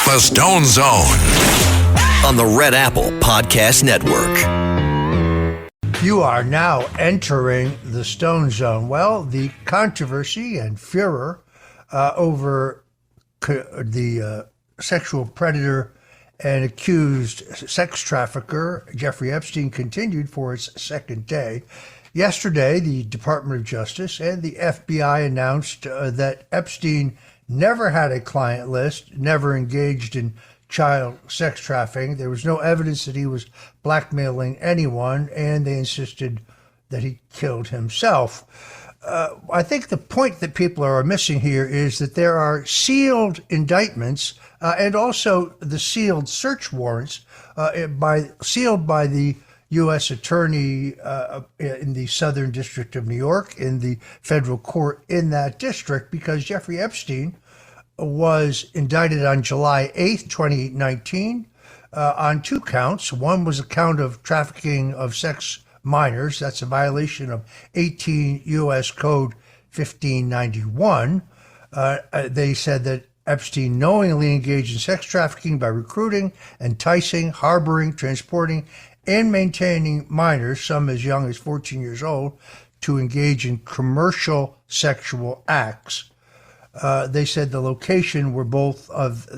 The Stone Zone on the Red Apple Podcast Network. You are now entering the Stone Zone. Well, the controversy and furor over the sexual predator and accused sex trafficker Jeffrey Epstein continued for its second day. Yesterday, the Department of Justice and the FBI announced that Epstein never had a client list, never engaged in child sex trafficking. There was no evidence that he was blackmailing anyone, and they insisted that he killed himself. I think the point that people are missing here is that there are sealed indictments and also the sealed search warrants sealed by the U.S. Attorney in the Southern District of New York, in the federal court in that district, because Jeffrey Epstein was indicted on July 8th, 2019, on 2 counts. One was a count of trafficking of sex minors. That's a violation of 18 U.S. Code 1591. They said that Epstein knowingly engaged in sex trafficking by recruiting, enticing, harboring, transporting, and maintaining minors, some as young as 14 years old, to engage in commercial sexual acts. They said the location were both of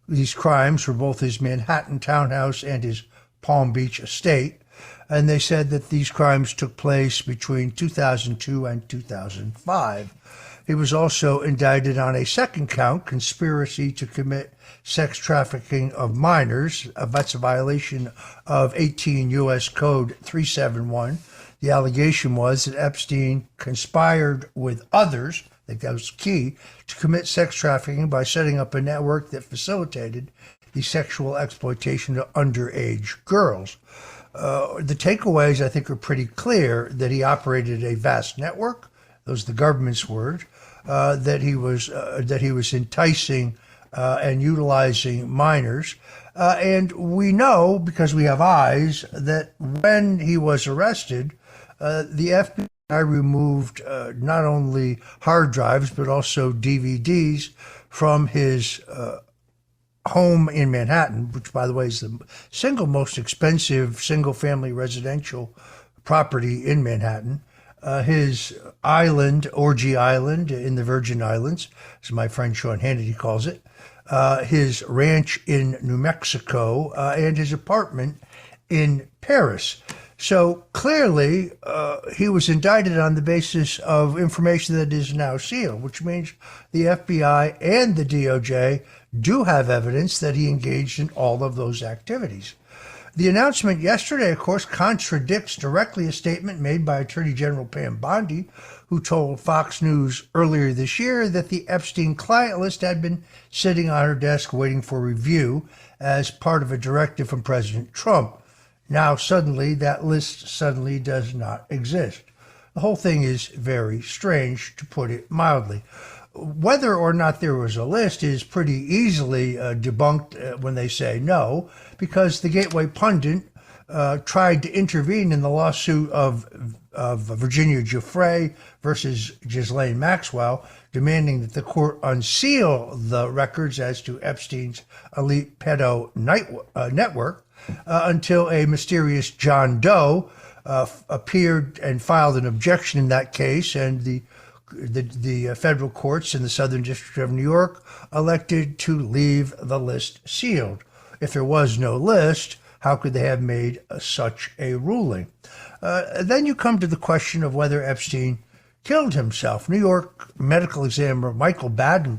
these crimes were both his Manhattan townhouse and his Palm Beach estate. And they said that these crimes took place between 2002 and 2005. He was also indicted on a second count, conspiracy to commit sex trafficking of minors. That's a violation of 18 U.S. Code 371. The allegation was that Epstein conspired with others, I think that was key, to commit sex trafficking by setting up a network that facilitated the sexual exploitation of underage girls. The takeaways, I think, are pretty clear: that he operated a vast network. Those are the government's word. That he was enticing and utilizing minors. And we know, because we have eyes, that when he was arrested, the FBI removed not only hard drives, but also DVDs from his home in Manhattan, which, by the way, is the single most expensive single-family residential property in Manhattan. His island, Orgy Island, in the Virgin Islands, as my friend Sean Hannity calls it, his ranch in New Mexico, and his apartment in Paris. So clearly, he was indicted on the basis of information that is now sealed, which means the FBI and the DOJ do have evidence that he engaged in all of those activities. The announcement yesterday, of course, contradicts directly a statement made by Attorney General Pam Bondi, who told Fox News earlier this year that the Epstein client list had been sitting on her desk waiting for review as part of a directive from President Trump. Now, suddenly, that list does not exist. The whole thing is very strange, to put it mildly. Whether or not there was a list is pretty easily debunked when they say no, because the Gateway Pundit tried to intervene in the lawsuit of Virginia Giuffre versus Ghislaine Maxwell, demanding that the court unseal the records as to Epstein's elite pedo network until a mysterious John Doe appeared and filed an objection in that case, and the federal courts in the Southern District of New York elected to leave the list sealed. If there was no list, how could they have made such a ruling? Then you come to the question of whether Epstein killed himself. New York medical examiner Michael Baden,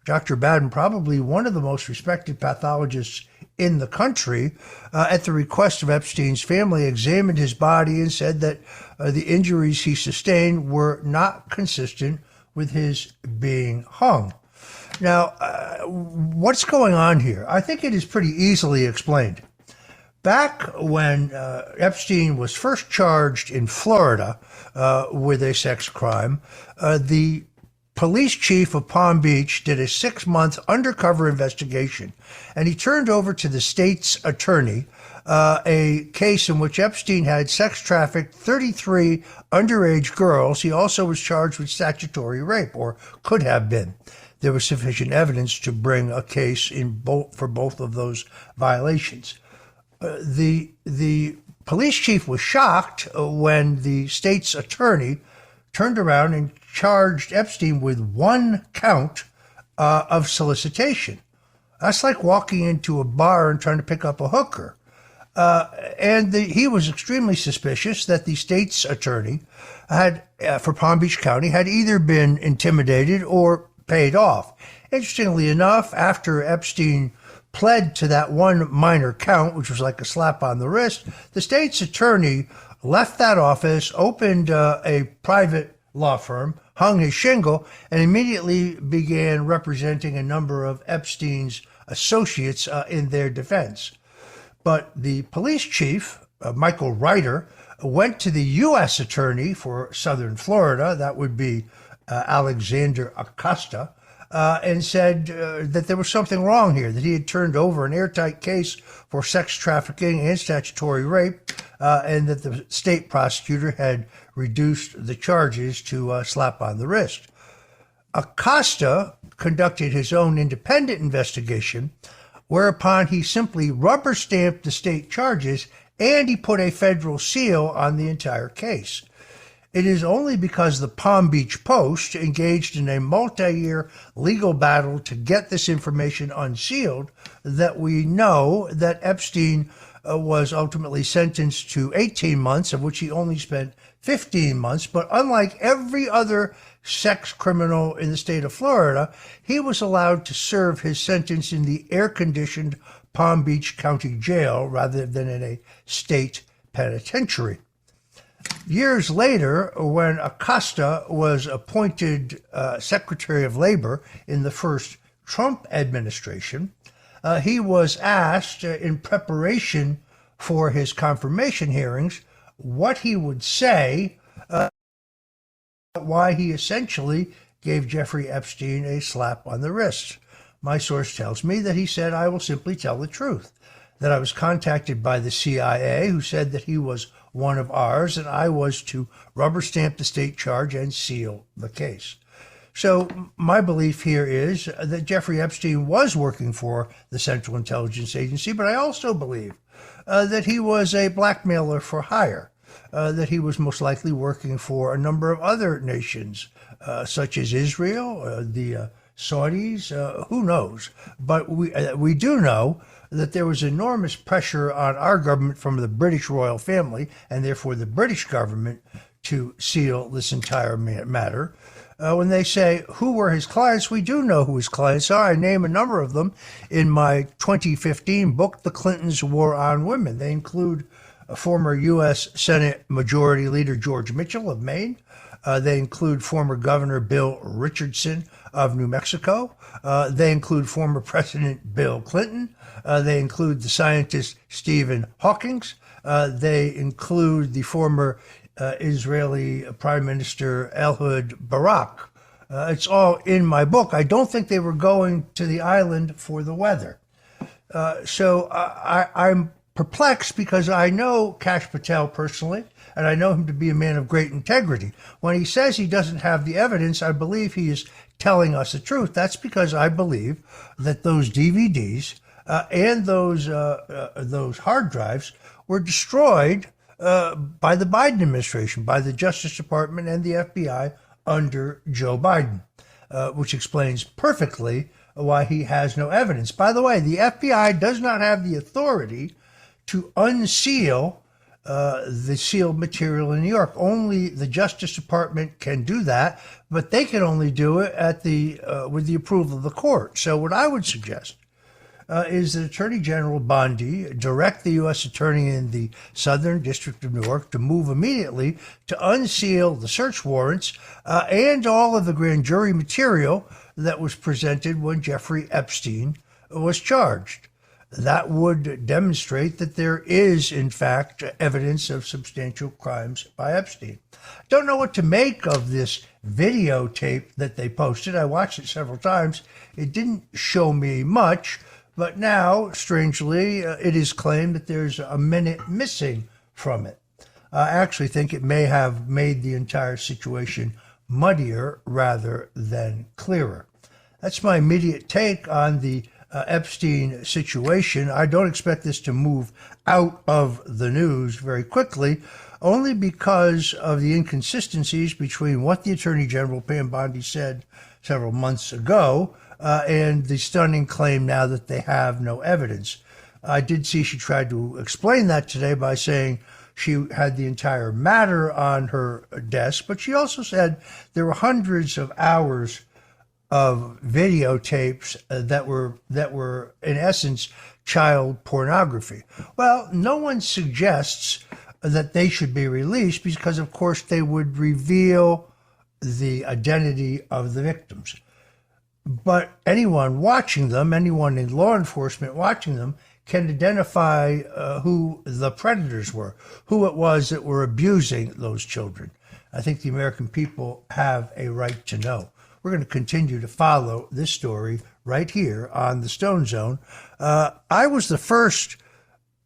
Dr. Baden, probably one of the most respected pathologists in the country, at the request of Epstein's family, examined his body and said that the injuries he sustained were not consistent with his being hung. Now, what's going on here? I think it is pretty easily explained. Back when Epstein was first charged in Florida with a sex crime, the police chief of Palm Beach did a 6-month undercover investigation, and he turned over to the state's attorney a case in which Epstein had sex trafficked 33 underage girls. He also was charged with statutory rape, or could have been. there was sufficient evidence to bring a case for both of those violations. The police chief was shocked when the state's attorney turned around and charged Epstein with one count of solicitation. That's like walking into a bar and trying to pick up a hooker. He was extremely suspicious that the state's attorney for Palm Beach County had either been intimidated or paid off. Interestingly enough, after Epstein pled to that one minor count, which was like a slap on the wrist, the state's attorney left that office, opened a private law firm, hung his shingle, and immediately began representing a number of Epstein's associates in their defense. But the police chief, Michael Reiter, went to the U.S. attorney for Southern Florida, that would be Alexander Acosta, and said that there was something wrong here, that he had turned over an airtight case for sex trafficking and statutory rape, and that the state prosecutor had reduced the charges to a slap on the wrist. Acosta conducted his own independent investigation, whereupon he simply rubber-stamped the state charges and he put a federal seal on the entire case. It is only because the Palm Beach Post engaged in a multi-year legal battle to get this information unsealed that we know that Epstein was ultimately sentenced to 18 months, of which he only spent 15 months. But unlike every other sex criminal in the state of Florida, he was allowed to serve his sentence in the air-conditioned Palm Beach County Jail rather than in a state penitentiary. Years later, when Acosta was appointed Secretary of Labor in the first Trump administration, he was asked in preparation for his confirmation hearings what he would say why he essentially gave Jeffrey Epstein a slap on the wrist. My source tells me that he said, "I will simply tell the truth, that I was contacted by the CIA, who said that he was one of ours, and I was to rubber stamp the state charge and seal the case." So my belief here is that Jeffrey Epstein was working for the Central Intelligence Agency, but I also believe that he was a blackmailer for hire, that he was most likely working for a number of other nations, such as Israel, the Saudis, who knows? But we do know that there was enormous pressure on our government from the British royal family, and therefore the British government, to seal this entire matter. When they say, who were his clients, we do know who his clients are. I name a number of them in my 2015 book, The Clintons' War on Women. They include former U.S. Senate Majority Leader George Mitchell of Maine. They include former Governor Bill Richardson of New Mexico. They include former President Bill Clinton. They include the scientist Stephen Hawking. They include the former Israeli Prime Minister Ehud Barak. It's all in my book. I don't think they were going to the island for the weather. So I'm perplexed because I know Kash Patel personally, and I know him to be a man of great integrity. When he says he doesn't have the evidence, I believe he is telling us the truth. That's because I believe that those DVDs and those hard drives were destroyed by the Biden administration, by the Justice Department and the FBI under Joe Biden, which explains perfectly why he has no evidence. By the way, the FBI does not have the authority to unseal the sealed material in New York. Only the Justice Department can do that, but they can only do it at with the approval of the court. So what I would suggest is that Attorney General Bondi direct the U.S. Attorney in the Southern District of New York to move immediately to unseal the search warrants and all of the grand jury material that was presented when Jeffrey Epstein was charged. That would demonstrate that there is, in fact, evidence of substantial crimes by Epstein. Don't know what to make of this videotape that they posted. I watched it several times. It didn't show me much, but now, strangely, it is claimed that there's a minute missing from it. I actually think it may have made the entire situation muddier rather than clearer. That's my immediate take on the Epstein situation. I don't expect this to move out of the news very quickly, only because of the inconsistencies between what the Attorney General, Pam Bondi, said several months ago and the stunning claim now that they have no evidence. I did see she tried to explain that today by saying she had the entire matter on her desk, but she also said there were hundreds of hours of videotapes that were in essence child pornography. Well, no one suggests that they should be released because, of course, they would reveal the identity of the victims. But anyone watching them, anyone in law enforcement watching them, can identify who the predators were, who it was that were abusing those children. I think the American people have a right to know. We're going to continue to follow this story right here on the Stone Zone. I was the first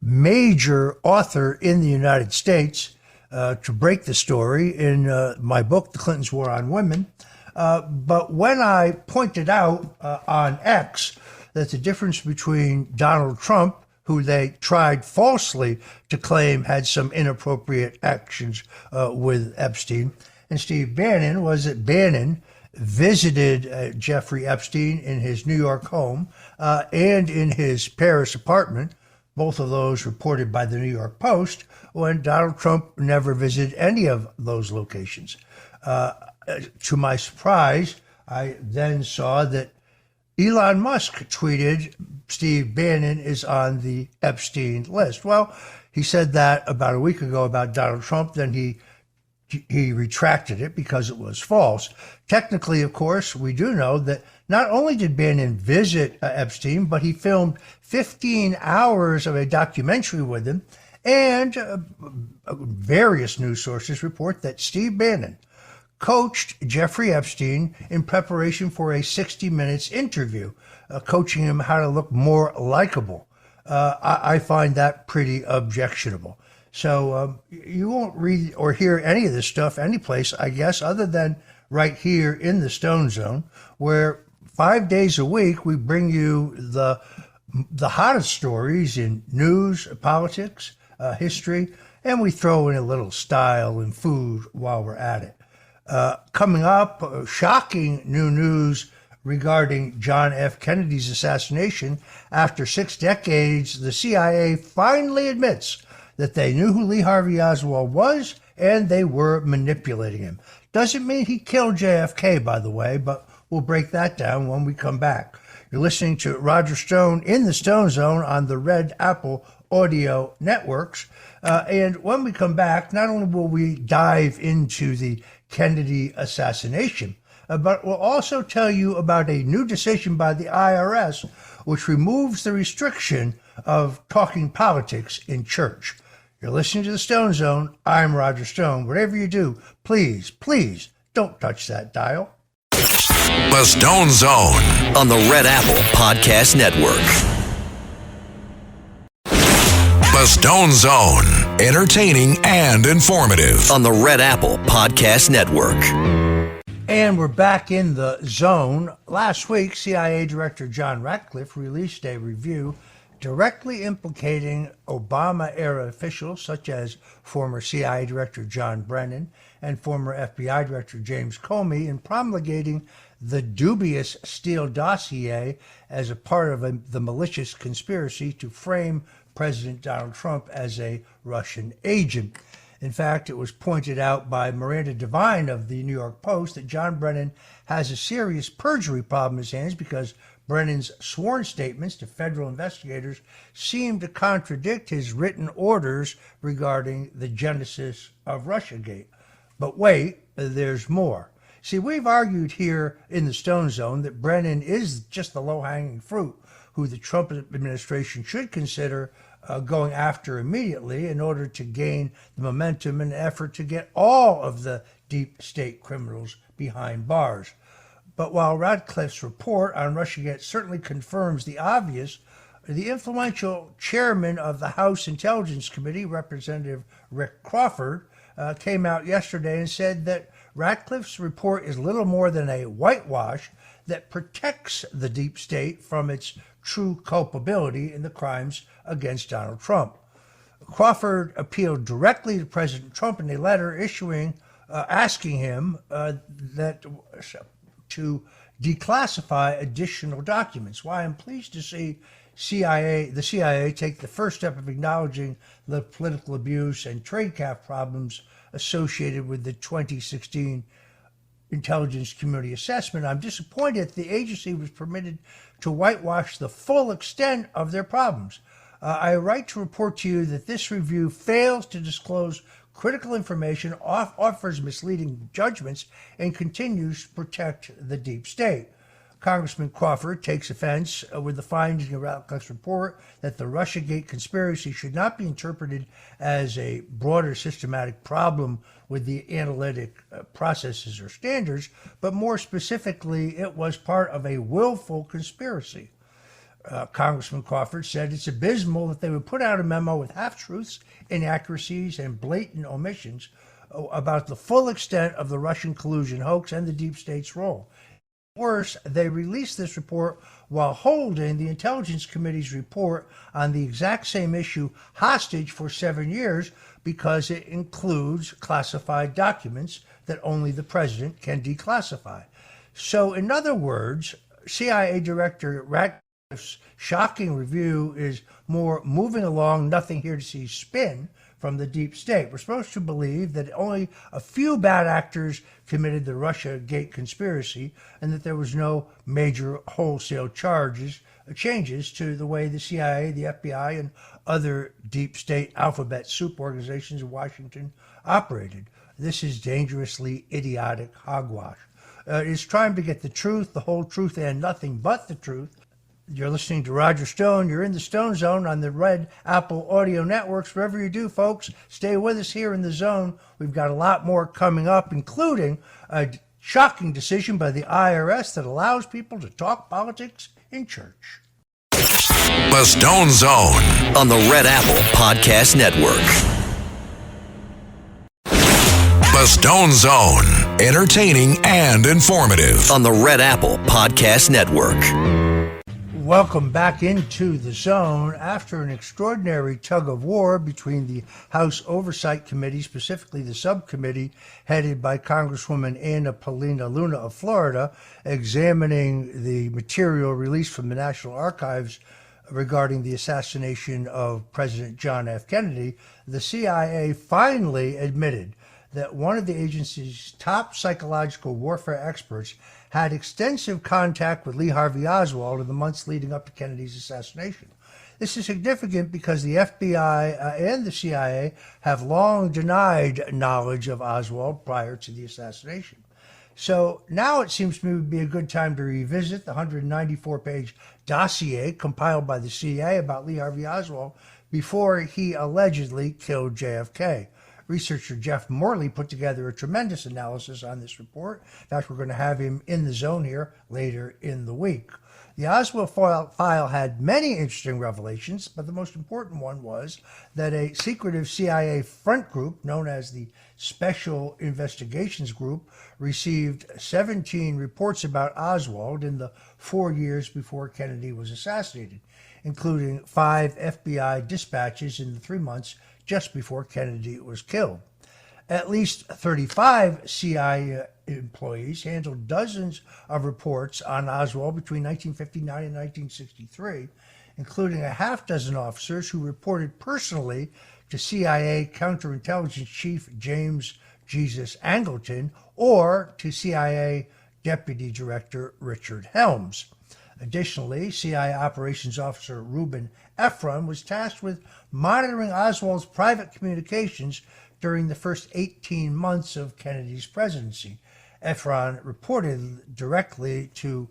major author in the United States to break the story in my book, The Clintons' War on Women. But when I pointed out on X that the difference between Donald Trump, who they tried falsely to claim had some inappropriate actions with Epstein, and Steve Bannon, was that Bannon visited Jeffrey Epstein in his New York home and in his Paris apartment, both of those reported by the New York Post, when Donald Trump never visited any of those locations. To my surprise, I then saw that Elon Musk tweeted Steve Bannon is on the Epstein list. Well, he said that about a week ago about Donald Trump, then he retracted it because it was false. Technically, of course, we do know that not only did Bannon visit Epstein, but he filmed 15 hours of a documentary with him, and various news sources report that Steve Bannon coached Jeffrey Epstein in preparation for a 60 Minutes interview, coaching him how to look more likable. I find that pretty objectionable. So you won't read or hear any of this stuff anyplace, I guess, other than right here in the Stone Zone, where 5 days a week we bring you the hottest stories in news, politics, history, and we throw in a little style and food while we're at it. Coming up, shocking new news regarding John F. Kennedy's assassination. After 6 decades, the CIA finally admits that they knew who Lee Harvey Oswald was and they were manipulating him. Doesn't mean he killed JFK, by the way, but we'll break that down when we come back. You're listening to Roger Stone in the Stone Zone on the Red Apple Audio Networks. And when we come back, not only will we dive into the Kennedy assassination, but we'll also tell you about a new decision by the IRS, which removes the restriction of talking politics in church. You're listening to the Stone Zone. I'm Roger Stone. Whatever you do, please, please don't touch that dial. The Stone Zone on the Red Apple Podcast Network. The Stone Zone, entertaining and informative on the Red Apple Podcast Network. And we're back in the zone. Last week, CIA Director John Ratcliffe released a review directly implicating Obama-era officials such as former CIA Director John Brennan and former FBI Director James Comey in promulgating the dubious Steele dossier as a part of the malicious conspiracy to frame President Donald Trump as a Russian agent. In fact, it was pointed out by Miranda Devine of the New York Post that John Brennan has a serious perjury problem in his hands because Brennan's sworn statements to federal investigators seem to contradict his written orders regarding the genesis of Russiagate. But wait, there's more. See, we've argued here in the Stone Zone that Brennan is just the low-hanging fruit who the Trump administration should consider going after immediately in order to gain the momentum and effort to get all of the deep state criminals behind bars. But while Ratcliffe's report on Russiagate certainly confirms the obvious, the influential chairman of the House Intelligence Committee, Representative Rick Crawford, came out yesterday and said that Ratcliffe's report is little more than a whitewash that protects the deep state from its true culpability in the crimes against Donald Trump. Crawford appealed directly to President Trump in a letter asking him to declassify additional documents. Why I'm pleased to see the CIA take the first step of acknowledging the political abuse and trade cap problems associated with the 2016 intelligence community assessment. I'm disappointed the agency was permitted to whitewash the full extent of their problems. I write to report to you that this review fails to disclose critical information, offers misleading judgments, and continues to protect the deep state. Congressman Crawford takes offense with the findings in Ratcliffe's report that the Russiagate conspiracy should not be interpreted as a broader systematic problem with the analytic processes or standards, but more specifically, it was part of a willful conspiracy. Congressman Crawford said it's abysmal that they would put out a memo with half-truths, inaccuracies, and blatant omissions about the full extent of the Russian collusion hoax and the deep state's role. Worse, they released this report while holding the Intelligence Committee's report on the exact same issue hostage for 7 years because it includes classified documents that only the president can declassify. So, in other words, CIA Director Ratcliffe's shocking review is more moving along, nothing here to see spin from the deep state. We're supposed to believe that only a few bad actors committed the Russiagate conspiracy and that there was no major wholesale changes to the way the CIA, the FBI, and other deep state alphabet soup organizations in Washington operated. This is dangerously idiotic hogwash. It's trying to get the truth, the whole truth, and nothing but the truth. You're listening to Roger Stone. You're in the Stone Zone on the Red Apple Audio Networks. Wherever you do, folks, stay with us here in the zone. We've got a lot more coming up, including a shocking decision by the IRS that allows people to talk politics in church. The Stone Zone on the Red Apple Podcast Network. The Stone Zone, entertaining and informative on the Red Apple Podcast Network. Welcome back into the zone. After an extraordinary tug of war between the House Oversight Committee, specifically the subcommittee headed by Congresswoman Anna Paulina Luna of Florida, examining the material released from the National Archives regarding the assassination of President John F. Kennedy, the CIA finally admitted that one of the agency's top psychological warfare experts had extensive contact with Lee Harvey Oswald in the months leading up to Kennedy's assassination. This is significant because the FBI and the CIA have long denied knowledge of Oswald prior to the assassination. So now it seems to me would be a good time to revisit the 194-page dossier compiled by the CIA about Lee Harvey Oswald before he allegedly killed JFK. Researcher Jeff Morley put together a tremendous analysis on this report. In fact, we're going to have him in the zone here later in the week. The Oswald file had many interesting revelations, but the most important one was that a secretive CIA front group known as the Special Investigations Group received 17 reports about Oswald in the 4 years before Kennedy was assassinated, including 5 FBI dispatches in the 3 months just before Kennedy was killed. At least 35 CIA employees handled dozens of reports on Oswald between 1959 and 1963, including a half dozen officers who reported personally to CIA counterintelligence chief James Jesus Angleton or to CIA Deputy Director Richard Helms. Additionally, CIA Operations Officer Reuben Efron was tasked with monitoring Oswald's private communications during the first 18 months of Kennedy's presidency. Efron reported directly to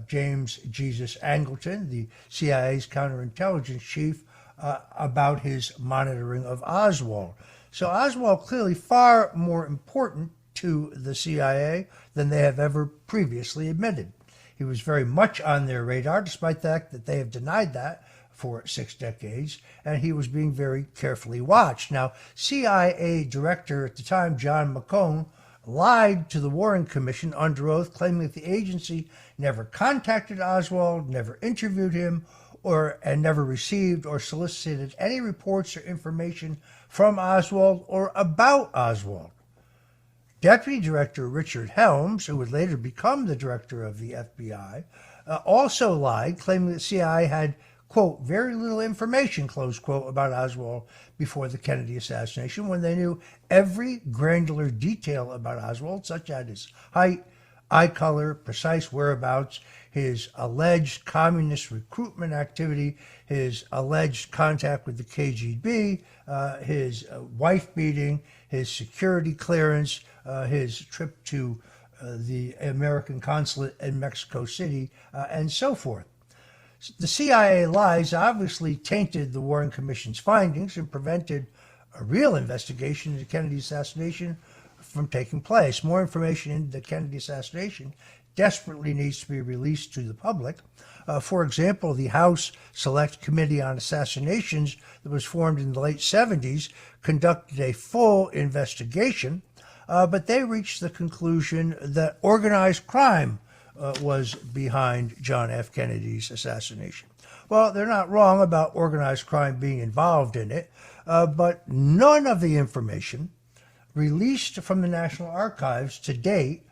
James Jesus Angleton, the CIA's counterintelligence chief, about his monitoring of Oswald. So Oswald clearly far more important to the CIA than they have ever previously admitted. He was very much on their radar, despite the fact that they have denied that for 6 decades, and he was being very carefully watched. Now, CIA Director at the time, John McCone, lied to the Warren Commission under oath, claiming that the agency never contacted Oswald, never interviewed him, and never received or solicited any reports or information from Oswald or about Oswald. Deputy Director Richard Helms, who would later become the director of the FBI, also lied, claiming that CIA had, quote, very little information, close quote, about Oswald before the Kennedy assassination, when they knew every granular detail about Oswald, such as his height, eye color, precise whereabouts, his alleged communist recruitment activity, his alleged contact with the KGB, his wife beating, his security clearance, his trip to the American consulate in Mexico City, and so forth. The CIA lies obviously tainted the Warren Commission's findings and prevented a real investigation into the Kennedy assassination from taking place. More information into the Kennedy assassination desperately needs to be released to the public. For example, the House Select Committee on Assassinations that was formed in the late 70s conducted a full investigation, but they reached the conclusion that organized crime was behind John F. Kennedy's assassination. Well, they're not wrong about organized crime being involved in it, but none of the information released from the National Archives to date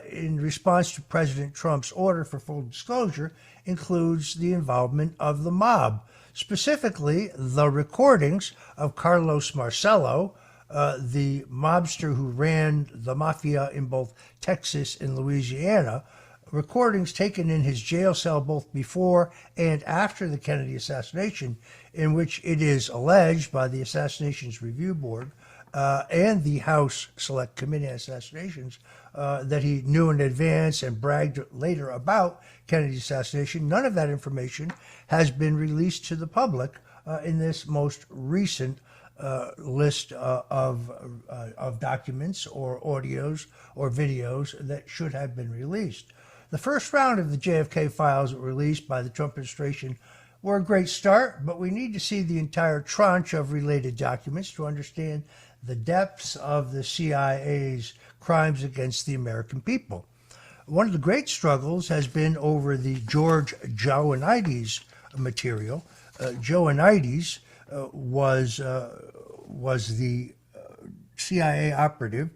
in response to President Trump's order for full disclosure includes the involvement of the mob, specifically the recordings of Carlos Marcello, the mobster who ran the mafia in both Texas and Louisiana, recordings taken in his jail cell both before and after the Kennedy assassination, in which it is alleged by the Assassinations Review Board and the House Select Committee on Assassinations that he knew in advance and bragged later about Kennedy's assassination. None of that information has been released to the public in this most recent list of documents or audios or videos that should have been released. The first round of the JFK files released by the Trump administration were a great start, but we need to see the entire tranche of related documents to understand the depths of the CIA's crimes against the American people. One of the great struggles has been over the George Joanides material. Joanides was the CIA operative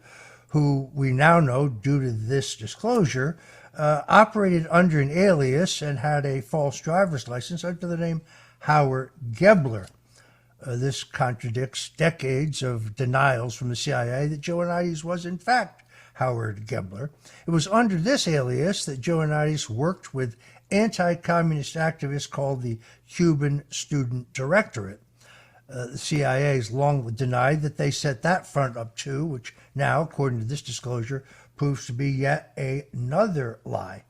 who we now know, due to this disclosure, operated under an alias and had a false driver's license under the name Howard Gebler. This contradicts decades of denials from the CIA that Joanides was, in fact, Howard Gebler. It was under this alias that Joanides worked with anti-communist activists called the Cuban Student Directorate. The CIA has long denied that they set that front up too, which now, according to this disclosure, proves to be yet another lie.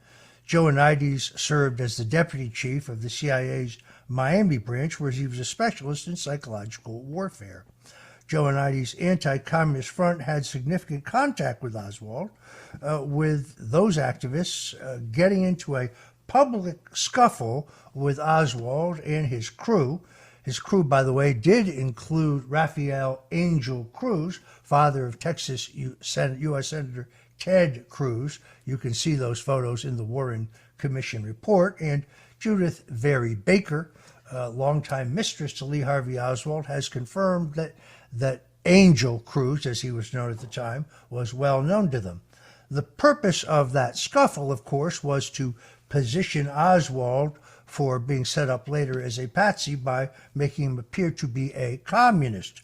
Joanides served as the deputy chief of the CIA's Miami branch, where he was a specialist in psychological warfare. Joanides' anti-communist front had significant contact with Oswald, with those activists getting into a public scuffle with Oswald and his crew. His crew, by the way, did include Rafael Angel Cruz, father of Texas U.S. Senator Ted Cruz. You can see those photos in the Warren Commission report. And Judith Very Baker, longtime mistress to Lee Harvey Oswald, has confirmed that Angel Cruz, as he was known at the time, was well known to them. The purpose of that scuffle, of course, was to position Oswald for being set up later as a patsy by making him appear to be a communist.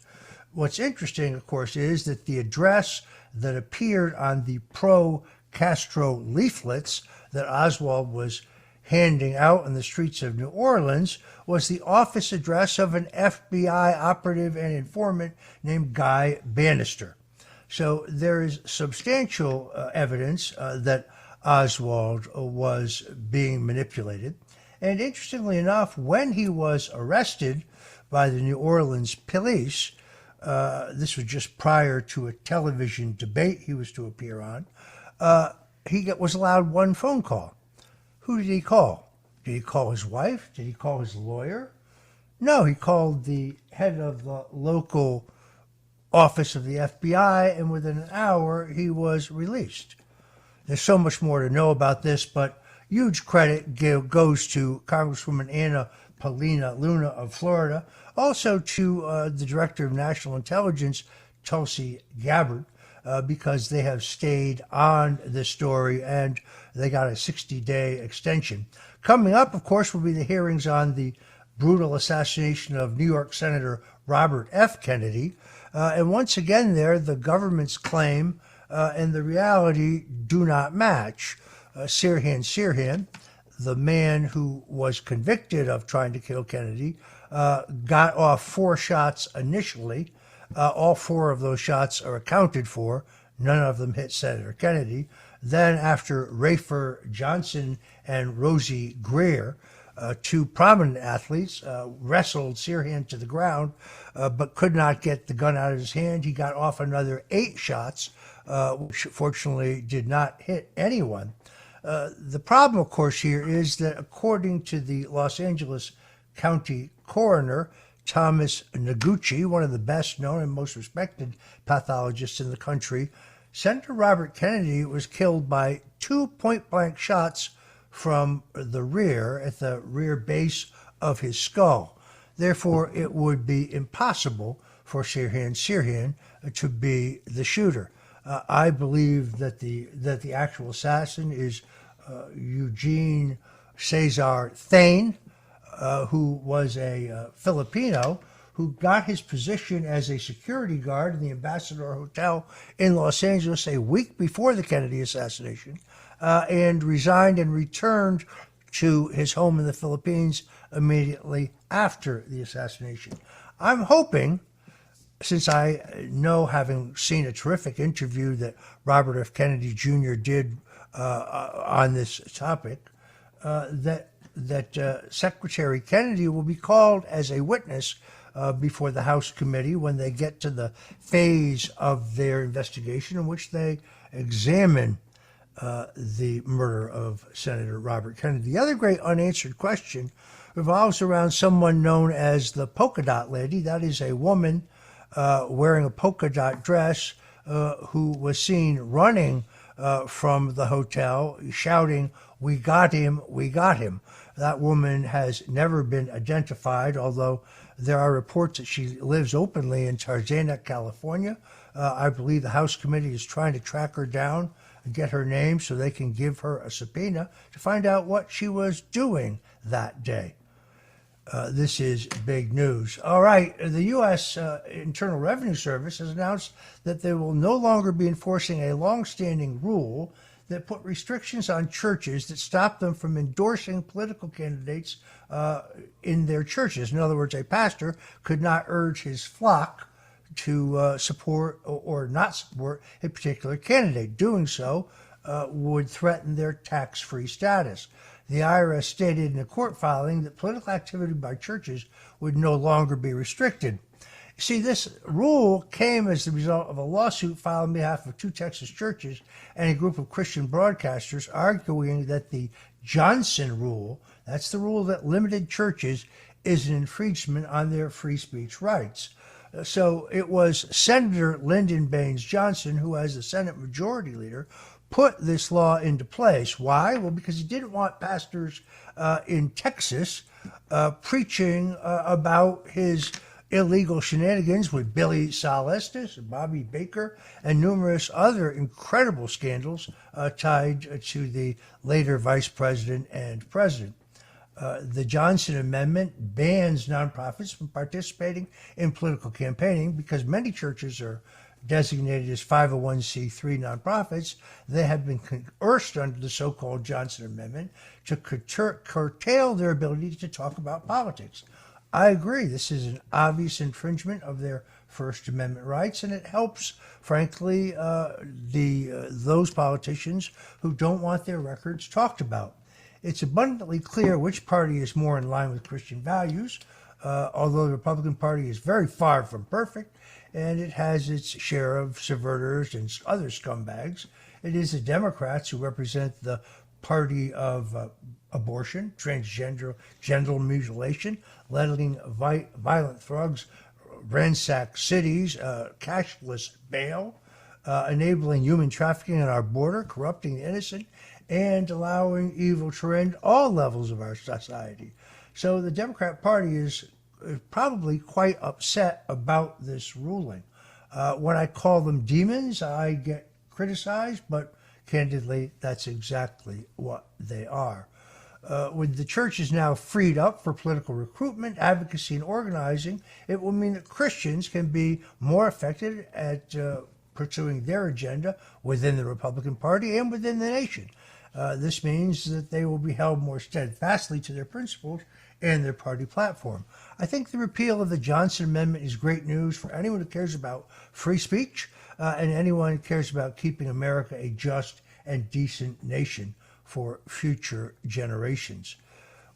What's interesting, of course, is that the address that appeared on the pro-Castro leaflets that Oswald was handing out in the streets of New Orleans was the office address of an FBI operative and informant named Guy Bannister. So there is substantial evidence that Oswald was being manipulated. And interestingly enough, when he was arrested by the New Orleans police, this was just prior to a television debate he was to appear on, he was allowed one phone call. Who did he call? Did he call his wife? Did he call his lawyer? No, he called the head of the local office of the FBI, and within an hour, he was released. There's so much more to know about this, but huge credit goes to Congresswoman Anna Paulina Luna of Florida, also to the Director of National Intelligence, Tulsi Gabbard, because they have stayed on this story and they got a 60-day extension. Coming up, of course, will be the hearings on the brutal assassination of New York Senator Robert F. Kennedy. And once again there, the government's claim and the reality do not match. Sirhan Sirhan, the man who was convicted of trying to kill Kennedy, got off 4 shots initially. All 4 of those shots are accounted for. None of them hit Senator Kennedy. Then after Rafer Johnson and Rosie Greer, 2 prominent athletes, wrestled Sirhan to the ground, but could not get the gun out of his hand. He got off another 8 shots, which fortunately did not hit anyone. The problem, of course, here is that according to the Los Angeles County coroner, Thomas Noguchi, one of the best known and most respected pathologists in the country, Senator Robert Kennedy was killed by 2 point-blank shots from the rear, at the rear base of his skull. Therefore, it would be impossible for Sirhan to be the shooter. I believe that the actual assassin is Eugene Cesar Thane, who was a Filipino who got his position as a security guard in the Ambassador Hotel in Los Angeles a week before the Kennedy assassination, and resigned and returned to his home in the Philippines immediately after the assassination. I'm hoping, since I know, having seen a terrific interview that Robert F. Kennedy Jr. did on this topic, that Secretary Kennedy will be called as a witness before the House committee when they get to the phase of their investigation in which they examine the murder of Senator Robert Kennedy. The other great unanswered question revolves around someone known as the polka dot lady. That is a woman wearing a polka dot dress who was seen running from the hotel, shouting, "We got him, we got him." That woman has never been identified, although there are reports that she lives openly in Tarzana, California. I believe the House committee is trying to track her down and get her name so they can give her a subpoena to find out what she was doing that day. This is big news. All right, the U.S. Internal Revenue Service has announced that they will no longer be enforcing a long-standing rule that put restrictions on churches that stop them from endorsing political candidates in their churches. In other words, a pastor could not urge his flock to support or not support a particular candidate. Doing so would threaten their tax-free status. The IRS stated in a court filing that political activity by churches would no longer be restricted. See, this rule came as the result of a lawsuit filed on behalf of 2 Texas churches and a group of Christian broadcasters arguing that the Johnson rule, that's the rule that limited churches, is an infringement on their free speech rights. So it was Senator Lyndon Baines Johnson, who, as the Senate Majority Leader, put this law into place. Why? Well, because he didn't want pastors in Texas preaching about his illegal shenanigans with Billy Sol Estes, Bobby Baker, and numerous other incredible scandals tied to the later vice president and president. The Johnson Amendment bans nonprofits from participating in political campaigning because many churches are designated as 501c3 nonprofits. They have been coerced under the so-called Johnson Amendment to curtail their ability to talk about politics. I agree. This is an obvious infringement of their First Amendment rights, and it helps, frankly, those politicians who don't want their records talked about. It's abundantly clear which party is more in line with Christian values, although the Republican Party is very far from perfect, and it has its share of subverters and other scumbags. It is the Democrats who represent the party of abortion, transgender genital mutilation, letting violent thugs ransack cities, cashless bail, enabling human trafficking at our border, corrupting the innocent, and allowing evil to rend all levels of our society. So the Democrat Party is probably quite upset about this ruling. When I call them demons, I get criticized, but candidly, that's exactly what they are. With the churches now freed up for political recruitment, advocacy, and organizing, it will mean that Christians can be more effective at pursuing their agenda within the Republican Party and within the nation. This means that they will be held more steadfastly to their principles and their party platform. I think the repeal of the Johnson Amendment is great news for anyone who cares about free speech and anyone who cares about keeping America a just and decent nation for future generations.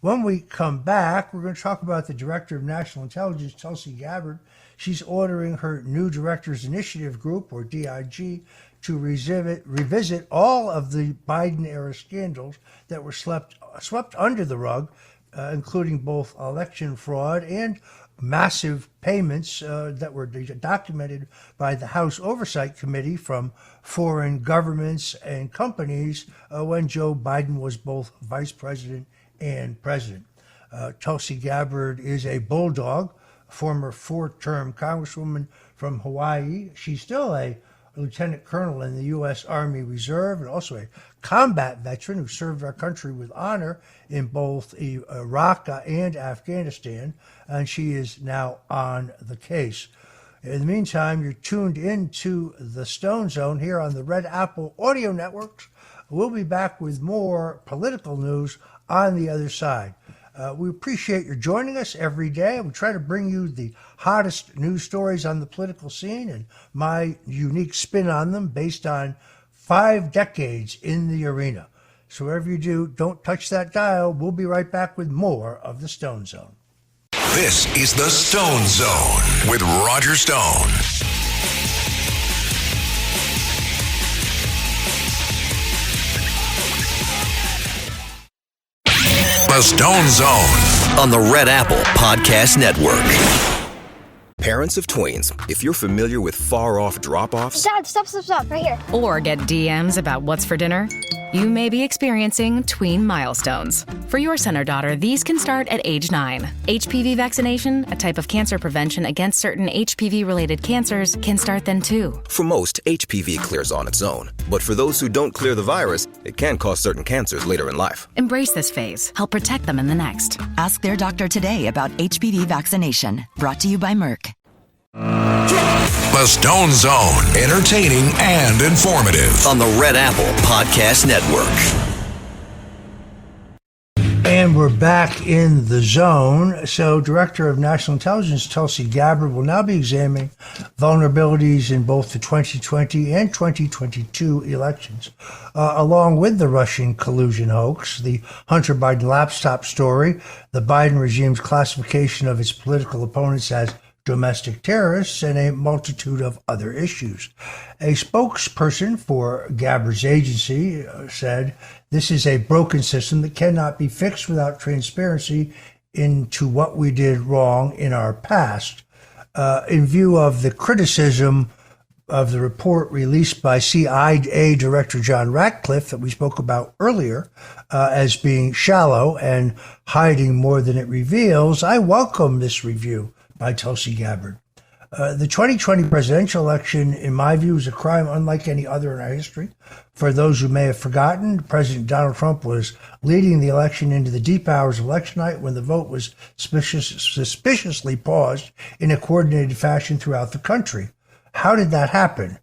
When we come back, we're going to talk about the Director of National Intelligence, Tulsi Gabbard. She's ordering her new Directors Initiative Group, or DIG, to revisit all of the Biden-era scandals that were swept under the rug, including both election fraud and massive payments that were documented by the House Oversight Committee from foreign governments and companies when Joe Biden was both vice president and president. Tulsi Gabbard is a bulldog, former four-term congresswoman from Hawaii. She's still a lieutenant colonel in the U.S. Army Reserve and also a combat veteran who served our country with honor in both Iraq and Afghanistan, and she is now on the case. In the meantime, you're tuned into the Stone Zone here on the Red Apple Audio Networks. We'll be back with more political news on the other side. We appreciate your joining us every day. We try to bring you the hottest news stories on the political scene and my unique spin on them based on 5 decades in the arena. So whatever you do, don't touch that dial. We'll be right back with more of the Stone Zone. This is the Stone Zone with Roger Stone. The Stone Zone on the Red Apple Podcast Network. Parents of tweens, if you're familiar with far-off drop-offs... Dad, stop, right here. Or get DMs about what's for dinner, you may be experiencing tween milestones. For your son or daughter, these can start at age 9. HPV vaccination, a type of cancer prevention against certain HPV-related cancers, can start then too. For most, HPV clears on its own. But for those who don't clear the virus, it can cause certain cancers later in life. Embrace this phase. Help protect them in the next. Ask their doctor today about HPV vaccination. Brought to you by Merck. The Stone Zone, entertaining and informative on the Red Apple Podcast Network. And we're back in the zone. So Director of National Intelligence Tulsi Gabbard will now be examining vulnerabilities in both the 2020 and 2022 elections, along with the Russian collusion hoax, the Hunter Biden laptop story, the Biden regime's classification of its political opponents as domestic terrorists, and a multitude of other issues. A spokesperson for Gabbard's agency said, "This is a broken system that cannot be fixed without transparency into what we did wrong in our past." In view of the criticism of the report released by CIA Director John Ratcliffe that we spoke about earlier as being shallow and hiding more than it reveals, I welcome this review by Tulsi Gabbard. The 2020 presidential election, in my view, is a crime unlike any other in our history. For those who may have forgotten, President Donald Trump was leading the election into the deep hours of election night when the vote was suspiciously paused in a coordinated fashion throughout the country. How did that happen?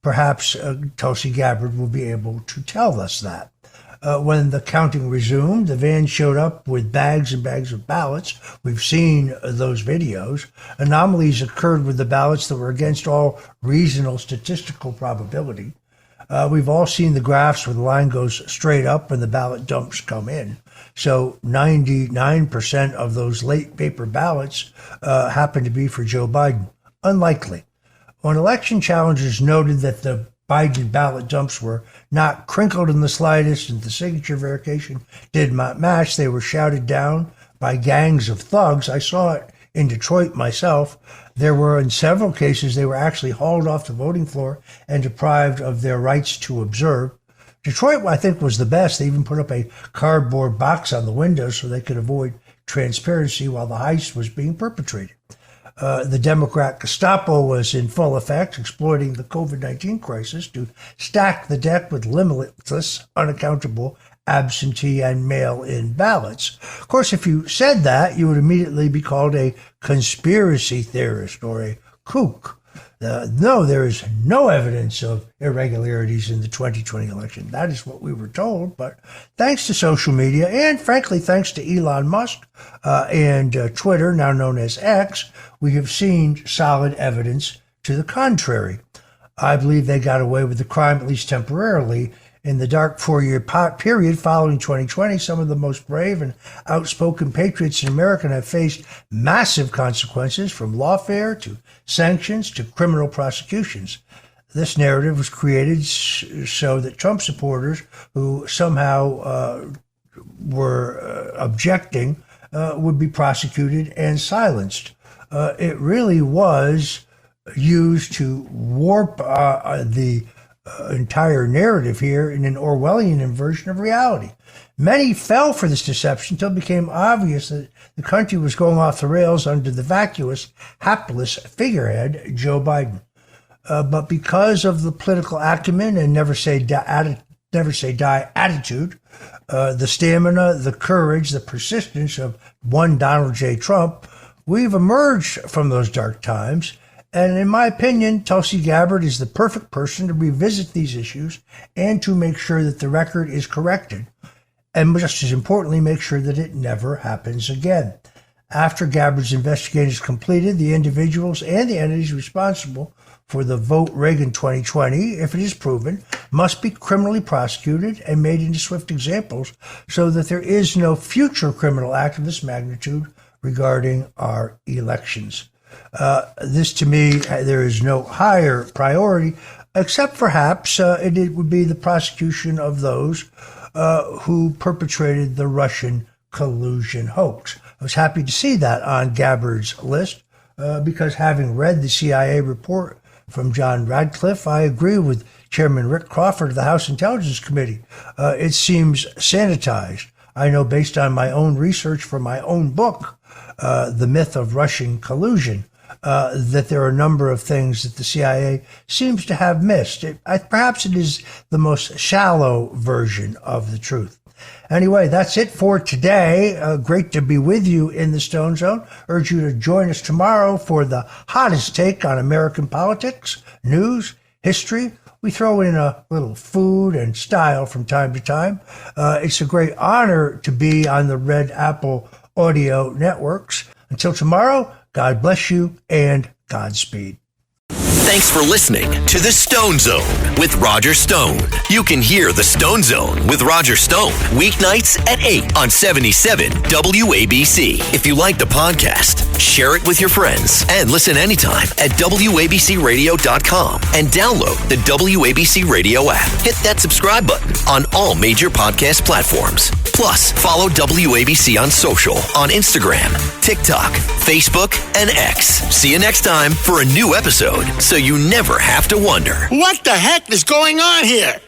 Perhaps Tulsi Gabbard will be able to tell us that. When the counting resumed, the van showed up with bags and bags of ballots. We've seen those videos. Anomalies occurred with the ballots that were against all reasonable statistical probability. We've all seen the graphs where the line goes straight up when the ballot dumps come in. So 99% of those late paper ballots happen to be for Joe Biden. Unlikely. When election challengers noted that the Biden ballot dumps were not crinkled in the slightest and the signature verification did not match, they were shouted down by gangs of thugs. I saw it in Detroit myself. There were, in several cases, they were actually hauled off the voting floor and deprived of their rights to observe. Detroit, I think, was the best. They even put up a cardboard box on the window so they could avoid transparency while the heist was being perpetrated. The Democrat Gestapo was in full effect, exploiting the COVID-19 crisis to stack the deck with limitless, unaccountable absentee and mail-in ballots. Of course, if you said that, you would immediately be called a conspiracy theorist or a kook. No, there is no evidence of irregularities in the 2020 election. That is what we were told. But thanks to social media and, frankly, thanks to Elon Musk and Twitter, now known as X, we have seen solid evidence to the contrary. I believe they got away with the crime, at least temporarily. In the dark 4-year period following 2020, some of the most brave and outspoken patriots in America have faced massive consequences, from lawfare to sanctions to criminal prosecutions. This narrative was created so that Trump supporters who somehow were objecting would be prosecuted and silenced. It really was used to warp the entire narrative here in an Orwellian inversion of reality. Many fell for this deception until it became obvious that the country was going off the rails under the vacuous, hapless figurehead, Joe Biden. But because of the political acumen and never say die attitude, the stamina, the courage, the persistence of one Donald J. Trump, we've emerged from those dark times. And in my opinion, Tulsi Gabbard is the perfect person to revisit these issues and to make sure that the record is corrected. And just as importantly, make sure that it never happens again. After Gabbard's investigation is completed, the individuals and the entities responsible for the Vote Reagan 2020, if it is proven, must be criminally prosecuted and made into swift examples so that there is no future criminal act of this magnitude regarding our elections. This, to me, there is no higher priority, except perhaps it would be the prosecution of those who perpetrated the Russian collusion hoax. I was happy to see that on Gabbard's list because, having read the CIA report from John Radcliffe, I agree with Chairman Rick Crawford of the House Intelligence Committee. It seems sanitized. I know, based on my own research for my own book, The Myth of Russian Collusion, that there are a number of things that the CIA seems to have missed. Perhaps it is the most shallow version of the truth. Anyway, that's it for today. Great to be with you in the Stone Zone. Urge you to join us tomorrow for the hottest take on American politics, news, history. We throw in a little food and style from time to time. It's a great honor to be on the Red Apple Audio Networks. Until tomorrow, God bless you and Godspeed. Thanks for listening to The Stone Zone with Roger Stone. You can hear The Stone Zone with Roger Stone weeknights at 8 on 77 WABC. If you like the podcast, share it with your friends and listen anytime at WABCRadio.com and download the WABC Radio app. Hit that subscribe button on all major podcast platforms. Plus, follow WABC on social on Instagram, TikTok, Facebook, and X. See you next time for a new episode, so you never have to wonder. What the heck is going on here?